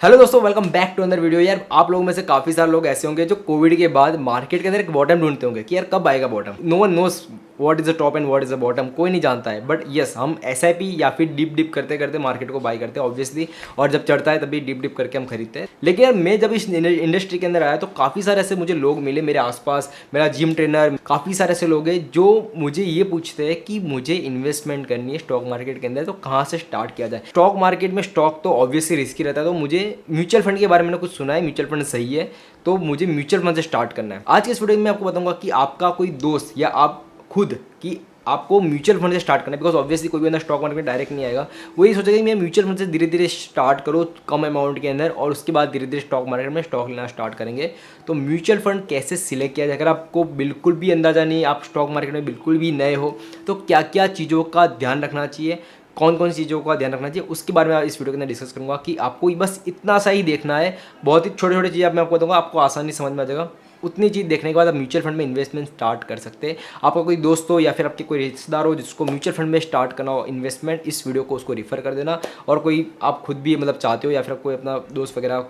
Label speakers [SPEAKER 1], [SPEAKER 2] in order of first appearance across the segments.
[SPEAKER 1] Hello दोस्तों, welcome back to another video. यार आप लोगों में से काफ़ी सारे लोग ऐसे होंगे जो कोविड के बाद मार्केट के अंदर एक बॉटम ढूंढते होंगे कि यार कब आएगा bottom. No one knows what is the top and what is the bottom, कोई नहीं जानता है। बट यस, हम एसआईपी या फिर डिप डिप करते करते मार्केट को बाय करते हैं ऑब्वियसली, और जब चढ़ता है तभी डिप डिप करके हम खरीदते हैं। लेकिन यार मैं जब इस इंडस्ट्री के अंदर आया तो काफ़ी सारे ऐसे मुझे लोग मिले मेरे आसपास, मेरा जिम ट्रेनर, काफ़ी सारे ऐसे लोग हैं जो मुझे ये पूछते हैं कि मुझे इन्वेस्टमेंट करनी है स्टॉक मार्केट के अंदर, तो कहाँ से स्टार्ट किया जाए। स्टॉक मार्केट में स्टॉक तो ऑब्वियसली रिस्की रहता है, तो मुझे म्यूचुअल फंड के बारे में कुछ सुना है, म्यूचुअल फंड सही है, तो मुझे म्यूचुअल फंड से स्टार्ट करना है। आज के इस वीडियो में मैं आपको बताऊंगा कि आपका कोई दोस्त या आप खुद कि आपको म्यूचुअल फंड से स्टार्ट करना है। बिकॉज ऑब्वियसली कोई भी अंदर स्टॉक मार्केट में डायरेक्ट नहीं आएगा, वो ये सोचेगा कि मैं म्यूचुअल फंड से धीरे धीरे स्टार्ट करो कम अमाउंट के अंदर, और उसके बाद धीरे धीरे स्टॉक मार्केट में स्टॉक लेना स्टार्ट करेंगे। तो म्यूचुअल फंड कैसे सिलेक्ट किया जाए, अगर आपको बिल्कुल भी अंदाजा नहीं, आप स्टॉक मार्केट में बिल्कुल भी नए हो, तो क्या क्या चीज़ों का ध्यान रखना चाहिए, कौन कौन सी चीज़ों का ध्यान रखना चाहिए, उसके बारे में इस वीडियो के अंदर डिस्कस करूंगा। कि आपको बस इतना सा ही देखना है, बहुत ही छोटे छोटे चीज़ें मैं आपको बताऊंगा, आपको आसानी समझ में आ जाएगा। उतनी चीज़ देखने के बाद आप म्यूचुअल फंड में इन्वेस्टमेंट स्टार्ट कर सकते हैं। आपका कोई दोस्त हो या फिर आपके कोई रिश्तेदार हो जिसको म्यूचुअल फंड में स्टार्ट करना हो इन्वेस्टमेंट, इस वीडियो को उसको रिफर कर देना। और कोई आप खुद भी मतलब चाहते हो या फिर कोई अपना दोस्त वगैरह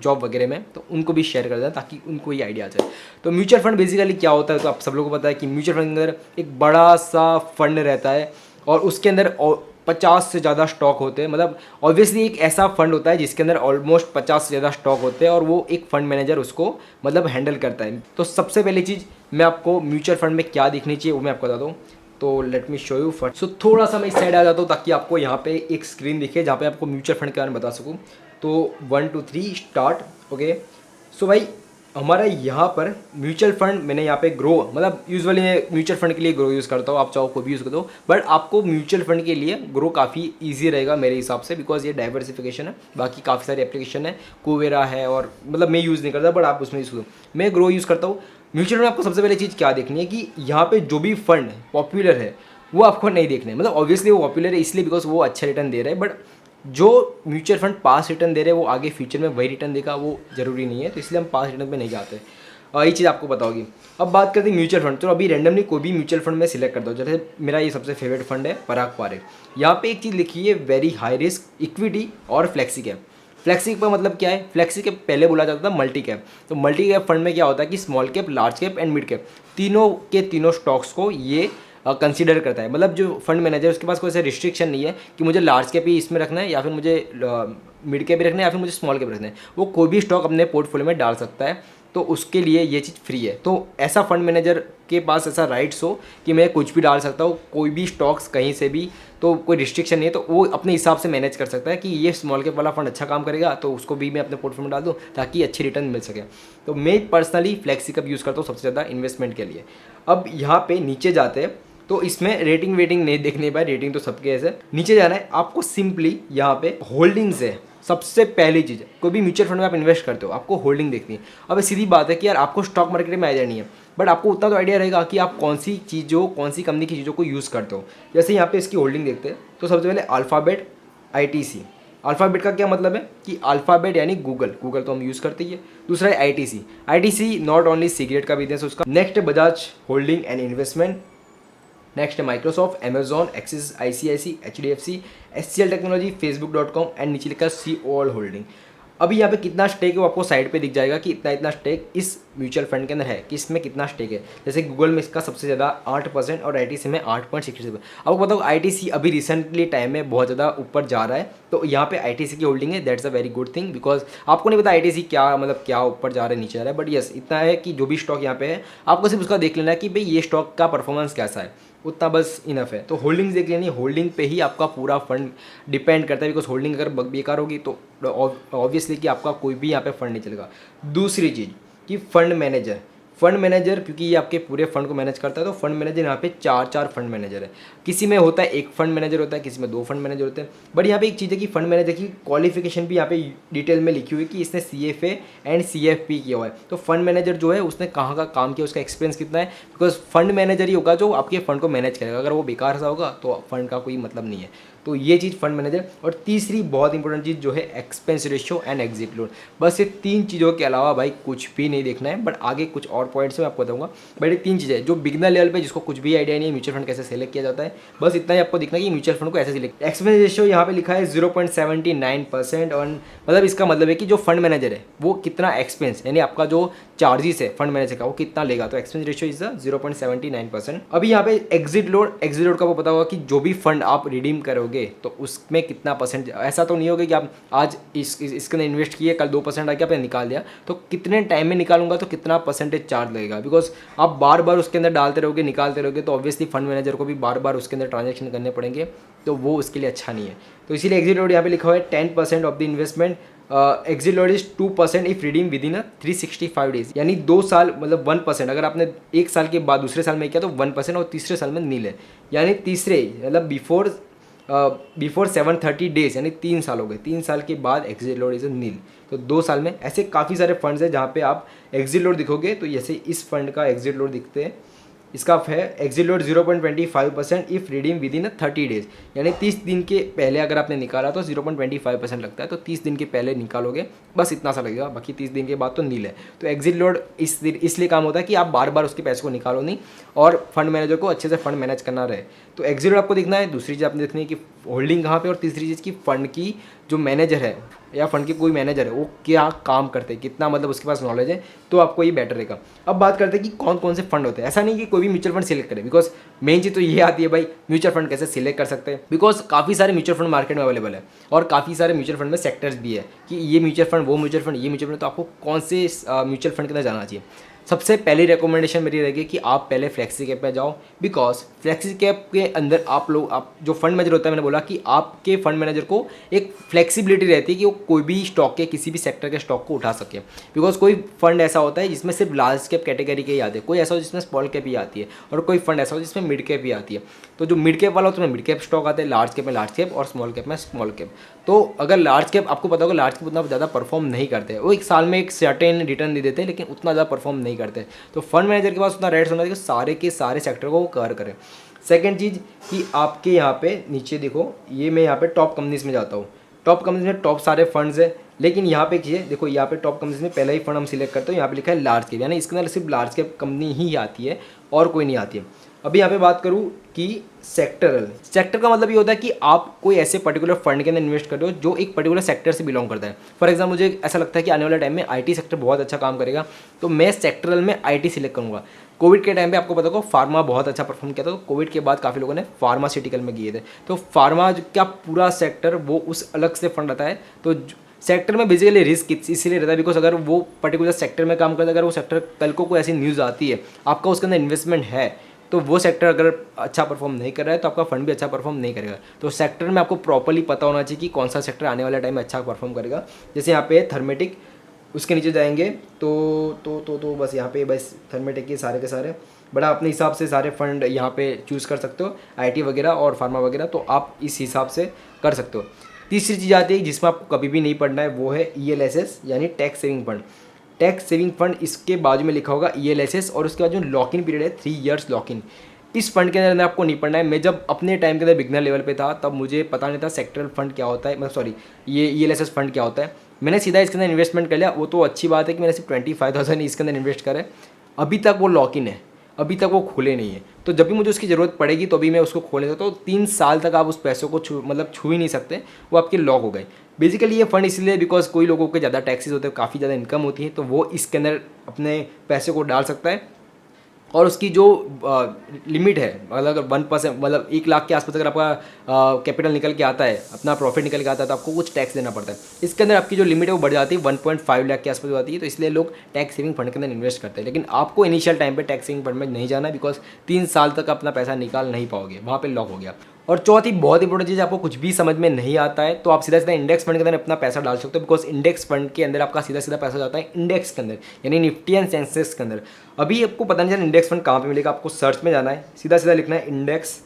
[SPEAKER 1] जॉब वगैरह में, तो उनको भी शेयर कर देना ताकि उनको ये आइडिया आ जाए। तो म्यूचुअल फंड बेसिकली क्या होता है, तो आप सब लोगों को पता है कि म्यूचुअल फंड के अंदर एक बड़ा सा फंड रहता है और उसके अंदर 50 से ज़्यादा स्टॉक होते हैं। मतलब ऑब्वियसली एक ऐसा फंड होता है जिसके अंदर ऑलमोस्ट 50 से ज़्यादा स्टॉक होते हैं और वो एक फंड मैनेजर उसको मतलब हैंडल करता है। तो सबसे पहली चीज़ मैं आपको म्यूचुअल फंड में क्या देखनी चाहिए वो मैं आपको बता दूँ। तो let me show you first. So थोड़ा सा मैं इस साइड आ जाता हूँ ताकि आपको यहाँ पे एक स्क्रीन दिखे जहाँ पे आपको म्यूचुअल फंड के बारे में बता सकूँ। तो 1 2 3 स्टार्ट। ओके, सो भाई हमारा यहाँ पर म्यूचुअल फंड मैंने यहाँ पे ग्रो, मतलब यूजुअली मैं म्यूचुअल फंड के लिए ग्रो यूज़ करता हूँ, आप चाहो कोई भी यूज़ कर दो, बट आपको म्यूचुअल फंड के लिए ग्रो काफ़ी इजी रहेगा मेरे हिसाब से, बिकॉज ये डाइवर्सिफिकेशन है। बाकी काफ़ी सारी एप्लीकेशन है, कुवेरा है, और मतलब मैं यूज़ नहीं करता बट आप उसमें यूज़ करो। मैं ग्रो यूज़ करता हूँ। म्यूचुअल फंड में आपको सबसे पहले चीज़ क्या देखनी है कि यहाँ पे जो भी फंड पॉपुलर है वो आपको नहीं देखना है। मतलब ऑब्वियसली वो पॉपुलर है इसलिए बिकॉज वो अच्छा रिटर्न दे रहा है, बट जो म्यूचुअल फंड पास रिटर्न दे रहे हैं वो आगे फ्यूचर में वही रिटर्न देगा वो ज़रूरी नहीं है, तो इसलिए हम पास रिटर्न पे नहीं जाते। ये चीज़ आपको पता होगी। अब बात करते हैं म्यूचुअल फंड। तो अभी रैंडमली कोई भी म्यूचुअल फंड में सिलेक्ट करता हूँ, जैसे मेरा ये सबसे फेवरेट फंड है पराग पारे। यहाँ पे एक चीज़ लिखी है वेरी हाई रिस्क इक्विटी और फ्लेक्सी कैप। फ्लेक्सी कैप मतलब क्या है, फ्लेक्सी कैप पहले बोला जाता था मल्टी कैप। तो मल्टी कैप फंड में क्या होता है कि small cap, large cap and mid cap तीनों के तीनों स्टॉक्स को ये कंसीडर करता है। मतलब जो फंड मैनेजर उसके पास कोई ऐसा रिस्ट्रिक्शन नहीं है कि मुझे लार्ज कैप ही इसमें रखना है या फिर मुझे मिड कैप भी रखना है या फिर मुझे स्मॉल कैप रखना है। वो कोई भी स्टॉक अपने पोर्टफोलियो में डाल सकता है, तो उसके लिए ये चीज़ फ्री है। तो ऐसा फंड मैनेजर के पास ऐसा राइट्स हो कि मैं कुछ भी डाल सकता हूँ, कोई भी स्टॉक्स कहीं से भी, तो कोई रिस्ट्रिक्शन नहीं है, तो वो अपने हिसाब से मैनेज कर सकता है कि ये स्मॉल कैप वाला फंड अच्छा काम करेगा तो उसको भी मैं अपने पोर्टफोलियो में डाल दूँ ताकि अच्छी रिटर्न मिल सके। तो मैं पर्सनली फ्लेक्सी कैप यूज़ करता हूँ सबसे ज़्यादा इन्वेस्टमेंट के लिए। अब यहाँ पे नीचे जाते हैं तो इसमें रेटिंग वेटिंग नहीं देखने पाए, रेटिंग तो सबके ऐसे। नीचे जाना है आपको, सिंपली यहाँ पे होल्डिंग्स है सबसे पहली चीज़। कोई भी म्यूचुअल फंड में आप इन्वेस्ट करते हो आपको होल्डिंग देखनी है। अब सीधी बात है कि यार आपको स्टॉक मार्केट में आइडिया नहीं है, बट आपको उतना तो आइडिया रहेगा कि आप कौन सी चीज़ों, कौन सी कंपनी की चीज़ों को यूज़ करते हो। जैसे यहाँ पे इसकी होल्डिंग देखते हैं तो सबसे पहले अल्फ़ाबेट ITC। अल्फ़ाबेट का क्या मतलब है कि अल्फ़ाबेट यानी गूगल, गूगल तो हम यूज़ करते ही है। दूसरा है ITC। ITC not only cigarette का बिजनेस उसका। नेक्स्ट है Bajaj holding and investment. Next है Microsoft, Amazon, Axis, ICICI, HDFC, SCL technology, facebook.com and नीचे लिखा सी ऑल होल्डिंग। अभी यहाँ पे कितना स्टेक है वो आपको साइड पे दिख जाएगा कि इतना इतना स्टेक इस म्यूचुअल फंड के अंदर है, कि इसमें कितना स्टेक है। जैसे गूगल में इसका सबसे ज़्यादा 8% और ITC में 8.67। आपको बताओ ITC अभी रिसेंटली टाइम में बहुत ज़्यादा ऊपर जा रहा है, तो यहाँ पे ITC की होल्डिंग है, that's a very good thing. Because आपको नहीं पता ITC क्या मतलब क्या ऊपर जा रहा है नीचे जा रहा है, बट यस इतना है कि जो भी स्टॉक यहाँ पे है आपको सिर्फ उसका देख लेना है कि भाई ये स्टॉक का परफॉर्मेंस कैसा है, उतना बस इनफ है। तो होल्डिंग्स देख लेनी, होल्डिंग पे ही आपका पूरा फंड डिपेंड करता है। बिकॉज होल्डिंग अगर बेकार होगी तो ऑब्वियसली कि आपका कोई भी यहाँ पे फंड नहीं चलेगा। दूसरी चीज़ कि फंड मैनेजर, फंड मैनेजर क्योंकि ये आपके पूरे फंड को मैनेज करता है, तो फंड मैनेजर यहाँ पे चार फंड मैनेजर है। किसी में होता है एक फंड मैनेजर होता है, किसी में 2 फंड मैनेजर होते हैं। बट यहाँ पे एक चीज़ है कि फंड मैनेजर की क्वालिफिकेशन भी यहाँ पे डिटेल में लिखी हुई है कि इसने CFA एंड CFP किया हुआ है। तो फंड मैनेजर जो है उसने कहाँ का काम किया, उसका एक्सपीरियंस कितना है, बिकॉज फंड मैनेजर ही होगा जो आपके फंड को मैनेज करेगा। अगर वो बेकार सा होगा तो फंड का कोई मतलब नहीं है। तो ये चीज़ फंड मैनेजर। और तीसरी बहुत इंपॉर्टेंट चीज़ जो है expense ratio and exit load. बस ये 3 चीज़ों के अलावा भाई कुछ भी नहीं देखना है, बट आगे कुछ और पॉइंट्स मैं आपको बताऊंगा। बट ये 3 चीज़ें जो बिगनर लेवल पे जिसको कुछ भी आइडिया नहीं है म्यूचुअल फंड कैसे सेलेक्ट किया जाता है, बस इतना ही आपको दिखना है कि म्यूचुअल फंड को ऐसे सिलेक्ट। एक्सपेंस रेशियो यहाँ पे लिखा है 0.79%। और मतलब इसका मतलब है कि जो फंड मैनेजर है वो कितना एक्सपेंस यानी आपका जो चार्जेस है फंड मैनेजर का वो कितना लेगा, तो एक्सपेंस रेशियो इज 0.79%। अभी यहाँ पे एग्जिट लोड का वो पता होगा कि जो भी फंड आप रिडीम करोगे तो उसमें कितना परसेंट। ऐसा तो नहीं होगा कि आप आज इसके अंदर इन्वेस्ट किए, कल 2% आके आपने निकाल दिया, तो कितने टाइम में निकालूंगा तो कितना परसेंटेज चार्ज लगेगा। बिकॉज आप बार बार उसके अंदर डालते रहोगे निकालते रहोगे तो ऑब्वियसली फंड मैनेजर को भी बार बार उसके अंदर ट्रांजेक्शन करने पड़ेंगे, तो वो उसके लिए अच्छा नहीं है। तो इसीलिए एग्जिट लोड यहाँ पे लिखा हुआ है 10% of the investment. Exit load is 2% if redeem with in 365 days, यानी 2 साल मतलब 1%। अगर आपने 1 साल के बाद दूसरे साल में किया तो 1% और तीसरे साल में नील है, यानी तीसरे मतलब बिफोर 730 डेज यानी 3 साल हो गए, 3 साल के बाद एग्जिट लोड इज नील। तो 2 साल में ऐसे काफ़ी सारे फंड्स हैं जहाँ पे आप एग्जिट लोड दिखोगे। तो जैसे इस फंड का एग्जिट लोड दिखते हैं, इसका है exit load 0.25% if redeem with in 30 days, यानी 30 दिन के पहले अगर आपने निकाला तो 0.25% लगता है। तो 30 दिन के पहले निकालोगे बस इतना सा लगेगा, बाकी 30 दिन के बाद तो नील है। तो एग्जिट लोड इसलिए काम होता है कि आप बार बार उसके पैसे को निकालो नहीं और फंड मैनेजर को अच्छे से फंड मैनेज करना रहे। तो एग्जिट लोड आपको दिखना है। दूसरी चीज़ आपने देखनी है कि होल्डिंग कहाँ पे, और तीसरी चीज़ की फंड की जो मैनेजर है या फंड के कोई मैनेजर है वो क्या काम करते हैं, कितना मतलब उसके पास नॉलेज है, तो आपको ये बेटर रहेगा। अब बात करते हैं कि कौन कौन से फंड होते हैं। ऐसा नहीं कि कोई भी म्यूचुअल फंड सिलेक्ट करे, बिकॉज मेन चीज़ तो ये आती है भाई म्यूचुअल फंड कैसे सिलेक्ट कर सकते हैं। बिकॉज काफ़ी सारे म्यूचुअल फंड मार्केट में अवेलेबल है और काफ़ी सारे म्यूचुअल फंड में सेक्टर्स भी है कि ये म्यूचुअल फंड वो म्यूचुअल फंड ये म्यूचुअल फंड, तो आपको कौन से म्यूचुअल फंड के अंदर जाना चाहिए। सबसे पहली रिकमेंडेशन मेरी रहेगी कि आप पहले फ्लेक्सी कैप पे जाओ, बिकॉज फ्लेक्सी कैप के अंदर आप जो फंड मैनेजर होता है, मैंने बोला कि आपके फंड मैनेजर को एक फ्लेक्सिबिलिटी रहती है कि वो कोई भी स्टॉक के किसी भी सेक्टर के स्टॉक को उठा सके। बिकॉज कोई फंड ऐसा होता है जिसमें सिर्फ लार्ज कैप कैटेगरी के ही आते हैं, कोई ऐसा हो जिसमें स्मॉल कैप ही आती है, और कोई फंड ऐसा हो जिसमें मिड कैप ही आती है। तो जो मिड कैप वाला होता है मिड कैप स्टॉक आते हैं, लार्ज कैप में लार्ज कैप और स्मॉल कैप में स्मॉल कैप। तो अगर लार्ज कैप आपको पता होगा लार्ज कैप उतना ज़्यादा परफॉर्म नहीं करते, वो एक साल में एक सर्टेन रिटर्न दे देते हैं लेकिन उतना ज़्यादा परफॉर्म नहीं करते। तो फंड मैनेजर के पास उतना रेट्स होना चाहिए कि सारे के सारे सेक्टर को वो कवर करें। सेकंड चीज़ कि आपके यहाँ पे नीचे देखो, ये मैं यहाँ पे टॉप कंपनीज में जाता हूँ। टॉप कंपनीज में टॉप सारे फंड्स है, लेकिन यहाँ पे कीजिए देखो, यहाँ पे टॉप कंपनीज में पहला ही फंड हम सिलेक्ट करते हैं, यहाँ पे लिखा है लार्ज कैप, यानी इसके अंदर सिर्फ लार्ज कैप कंपनी ही आती है और कोई नहीं आती है। अभी यहाँ पे बात करूँ कि सेक्टर का मतलब ये होता है कि आप कोई ऐसे पर्टिकुलर फंड के अंदर इन्वेस्ट कर रहे हो जो एक पर्टिकुलर सेक्टर से बिलोंग करता है। फॉर एग्जाम्पल मुझे ऐसा लगता है कि आने वाले टाइम में आईटी सेक्टर बहुत अच्छा काम करेगा, तो मैं सेक्टरल में आईटी सिलेक्ट करूँगा। कोविड के टाइम पे आपको पता होगा फार्मा बहुत अच्छा परफॉर्म किया था, तो कोविड के बाद काफ़ी लोगों ने फार्मास्यूटिकल में किए थे। तो फार्मा का पूरा सेक्टर वो उस अलग से फंड आता है। तो सेक्टर में बेसिकली रिस्क इसीलिए रहता है बिकॉज अगर वो पर्टिकुलर सेक्टर में काम करता है, अगर वो सेक्टर कल को कोई ऐसी न्यूज़ आती है आपका उसके अंदर इन्वेस्टमेंट है, तो वो सेक्टर अगर अच्छा परफॉर्म नहीं कर रहा है तो आपका फंड भी अच्छा परफॉर्म नहीं करेगा। तो सेक्टर में आपको प्रॉपर्ली पता होना चाहिए कि कौन सा सेक्टर आने वाले टाइम में अच्छा परफॉर्म करेगा। जैसे यहाँ पे थर्मेटिक, उसके नीचे जाएंगे तो बस यहाँ पे बस थर्मेटिक के सारे बड़ा अपने हिसाब से सारे फंड यहाँ पे चूज़ कर सकते हो, आईटी वगैरह और फार्मा वगैरह, तो आप इस हिसाब से कर सकते हो। तीसरी चीज़ आती है जिसमें आपको कभी भी नहीं पढ़ना है, वो है ELSS यानी tax saving fund. Tax saving fund, इसके बाजू में लिखा होगा ELSS और उसके बाद जो लॉक इन पीरियड है 3 इयर्स लॉक इन। इस फंड के अंदर आपको नहीं पढ़ना है। मैं जब अपने टाइम के अंदर बिगनर लेवल पे था तब मुझे पता नहीं था सेक्टरल फंड क्या होता है, मतलब सॉरी ये ELSS फंड क्या होता है। मैंने सीधा इसके अंदर इन्वेस्टमेंट कर लिया। वो तो अच्छी बात है कि मैंने सिर्फ 25,000 इसके अंदर इन्वेस्ट करा है। अभी तक वो लॉक इन है, अभी तक वो खुले नहीं है। तो जब भी मुझे उसकी ज़रूरत पड़ेगी तो अभी मैं उसको खोल सकता हूँ। तो 3 साल तक आप उस पैसों को छू ही नहीं सकते, वो आपके लॉक हो गए। बेसिकली ये फंड इसलिए बिकॉज कोई लोगों के ज़्यादा टैक्सेस होते हैं, काफ़ी ज़्यादा इनकम होती है, तो वो इसके अंदर अपने पैसे को डाल सकता है। और उसकी जो लिमिट है, मतलब अगर 1% मतलब 1 लाख के आसपास अगर आपका कैपिटल निकल के आता है, अपना प्रॉफिट निकल के आता है, तो आपको कुछ टैक्स देना पड़ता है। इसके अंदर आपकी जो लिमिट है वो बढ़ जाती है, 1.5 लाख के आसपास हो जाती है। तो इसलिए लोग टैक्स सेविंग फंड के अंदर इन्वेस्ट करते हैं। लेकिन आपको इनिशियल टाइम पे टैक्स सेविंग फंड में नहीं जाना, बिकॉज 3 साल तक अपना पैसा निकाल नहीं पाओगे, वहाँ पे लॉक हो गया। और चौथी बहुत इंपॉर्टेंट चीज़, आपको कुछ भी समझ में नहीं आता है तो आप सीधा सीधा इंडेक्स फंड के अंदर अपना पैसा डाल सकते हो, बिकॉज इंडेक्स फंड के अंदर आपका सीधा सीधा पैसा जाता है इंडेक्स के अंदर, यानी निफ्टी एंड सेंसेक्स के अंदर। अभी आपको पता नहीं चला इंडेक्स फंड कहाँ पे मिलेगा, आपको सर्च में जाना है, सीधा सीधा लिखना है इंडेक्स।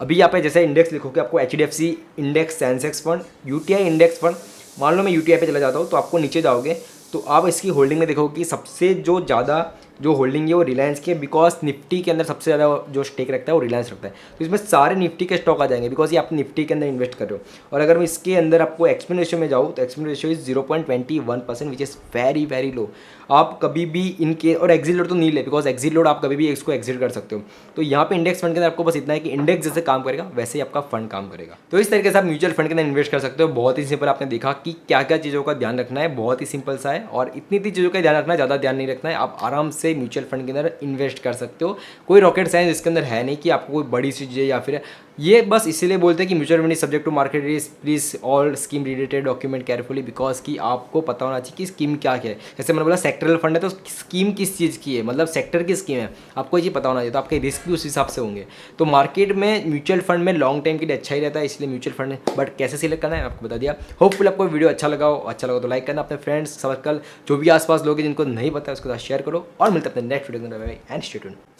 [SPEAKER 1] अभी यहाँ पे जैसे इंडेक्स लिखोगे आपको HDFC index Sensex fund, UTI index fund. मान लो मैं UTI पे चला जाता हूँ तो आपको नीचे जाओगे तो आप इसकी होल्डिंग में देखोगे कि सबसे जो ज़्यादा जो होल्डिंग है वो रिलायंस की है, बिकॉज निफ्टी के अंदर सबसे ज़्यादा जो स्टेक रखता है वो रिलायंस रखता है। तो इसमें सारे निफ्टी के स्टॉक आ जाएंगे, बिकॉज ये आप निफ्टी के अंदर इन्वेस्ट कर रहे हो। और अगर मैं इसके अंदर आपको एक्सपेंस रेशियो में जाऊँ तो expense ratio is 0.21%, which is very very low. आप कभी भी इनके, और एग्जिट लोड तो नहीं ले, बिकॉज एग्जिट लोड आप कभी भी इसको एग्जिट कर सकते हो। तो यहाँ पे इंडेक्स फंड के अंदर आपको बस इतना है कि इंडेक्स जैसे काम करेगा वैसे ही आपका फंड काम करेगा। तो इस तरीके से आप म्यूचुअल फंड के अंदर इन्वेस्ट कर सकते हो। बहुत ही सिंपल, आपने देखा कि क्या क्या चीज़ों का ध्यान रखना है, बहुत ही सिंपल सा है, और इतनी चीज़ों का ध्यान रखना है, ज़्यादा ध्यान नहीं रखना है। आप आराम से म्यूचुअल फंड के अंदर इन्वेस्ट कर सकते हो। कोई रॉकेट साइंस इसके अंदर है नहीं कि आपको कोई बड़ी चीज़ है, या फिर ये बस इसीलिए बोलते हैं कि mutual fund is subject to market risk, please all scheme related document carefully, because कि आपको पता होना चाहिए कि स्कीम क्या है। जैसे मैंने बोला सेक्टरल फंड है, तो स्कीम किस चीज़ की है, मतलब सेक्टर की स्कीम है, आपको ये पता होना चाहिए। तो आपके रिस्क भी उस हिसाब से होंगे। तो मार्केट में म्यूचुअल फंड में लॉन्ग टाइम के लिए अच्छा ही रहता है, इसलिए म्यूचुअल फंड, बट कैसे सिलेक्ट करना है आपको बता दिया। होपफुल आपको वीडियो अच्छा लगा तो लाइक करना, अपने फ्रेंड्स सर्कल जो भी आसपास लोग हैं जिनको नहीं पता है उसके साथ शेयर करो, और मिलते हैं अपने नेक्स्ट वीडियो में। And stay tuned.